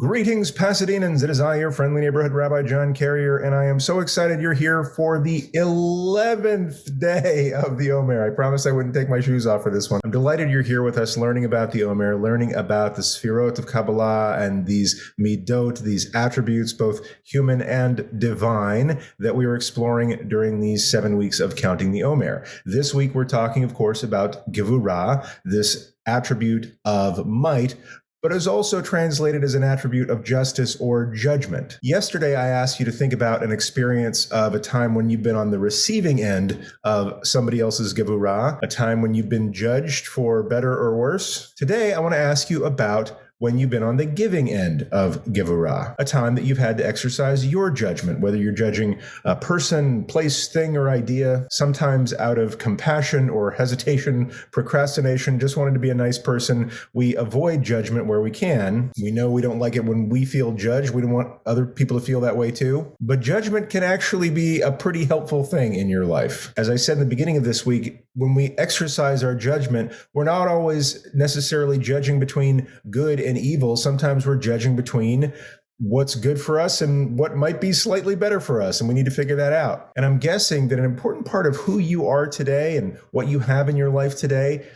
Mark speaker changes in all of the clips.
Speaker 1: Greetings, Pasadenans. It is I, your friendly neighborhood Rabbi John Carrier, and I am so excited you're here for the 11th day of the Omer. I promised I wouldn't take my shoes off for this one. I'm delighted you're here with us learning about the Omer, learning about the Sfirot of Kabbalah and these midot, these attributes, both human and divine, that we are exploring during these 7 weeks of counting the Omer. This week we're talking, of course, about Gevurah, this attribute of might, but is also translated as an attribute of justice or judgment. Yesterday, I asked you to think about an experience of a time when you've been on the receiving end of somebody else's Gevurah, a time when you've been judged for better or worse. Today, I want to ask you about when you've been on the giving end of Gevurah, a time that you've had to exercise your judgment, whether you're judging a person, place, thing, or idea, sometimes out of compassion or hesitation, procrastination, just wanting to be a nice person. We avoid judgment where we can. We know we don't like it when we feel judged. We don't want other people to feel that way too. But judgment can actually be a pretty helpful thing in your life. As I said in the beginning of this week, when we exercise our judgment, we're not always necessarily judging between good and evil. Sometimes we're judging between what's good for us and what might be slightly better for us, and we need to figure that out. And I'm guessing that an important part of who you are today and what you have in your life today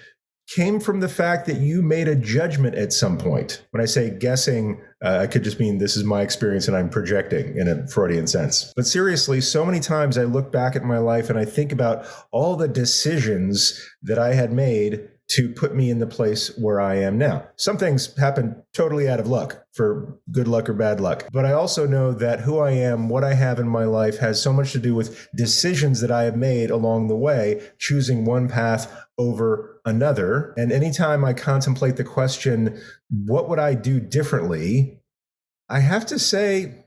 Speaker 1: came from the fact that you made a judgment at some point. When I say guessing, I could just mean this is my experience and I'm projecting in a Freudian sense. But seriously, so many times I look back at my life and I think about all the decisions that I had made to put me in the place where I am now. Some things happen totally out of luck, for good luck or bad luck. But I also know that who I am, what I have in my life, has so much to do with decisions that I have made along the way, choosing one path over another. And anytime I contemplate the question, what would I do differently? I have to say,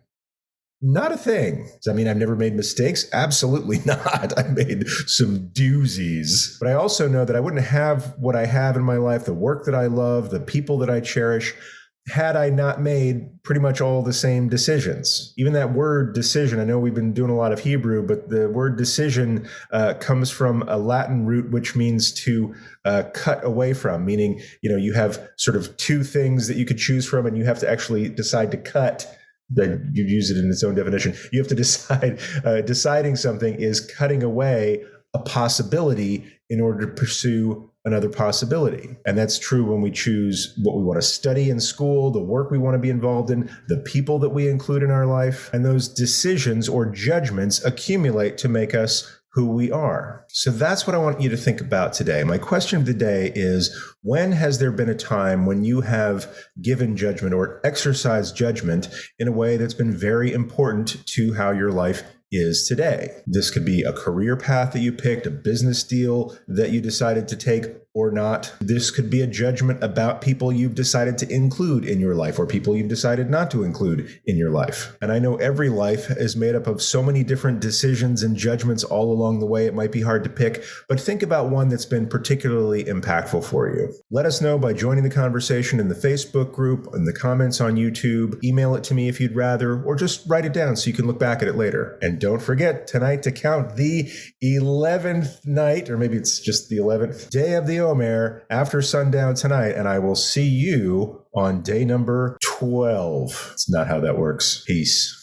Speaker 1: not a thing. Does that mean I've never made mistakes? Absolutely not. I made some doozies. But I also know that I wouldn't have what I have in my life, the work that I love, the people that I cherish, had I not made pretty much all the same decisions. Even that word decision, I know we've been doing a lot of Hebrew, but the word decision comes from a Latin root which means to cut away from, meaning, you have sort of two things that you could choose from and you have to actually decide to cut. That you use it in its own definition. You have to decide, deciding something is cutting away a possibility in order to pursue another possibility. And that's true when we choose what we want to study in school, the work we want to be involved in, the people that we include in our life. And those decisions or judgments accumulate to make us who we are. So that's what I want you to think about today. My question of the day is, when has there been a time when you have given judgment or exercised judgment in a way that's been very important to how your life is today? This could be a career path that you picked, a business deal that you decided to take or not. This could be a judgment about people you've decided to include in your life or people you've decided not to include in your life. And I know every life is made up of so many different decisions and judgments all along the way. It might be hard to pick, but think about one that's been particularly impactful for you. Let us know by joining the conversation in the Facebook group, in the comments on YouTube. Email it to me if you'd rather, or just write it down so you can look back at it later. And don't forget tonight to count the 11th night, or maybe it's just the 11th day of the Omer after sundown tonight, and I will see you on day number 12. It's not how that works. Peace.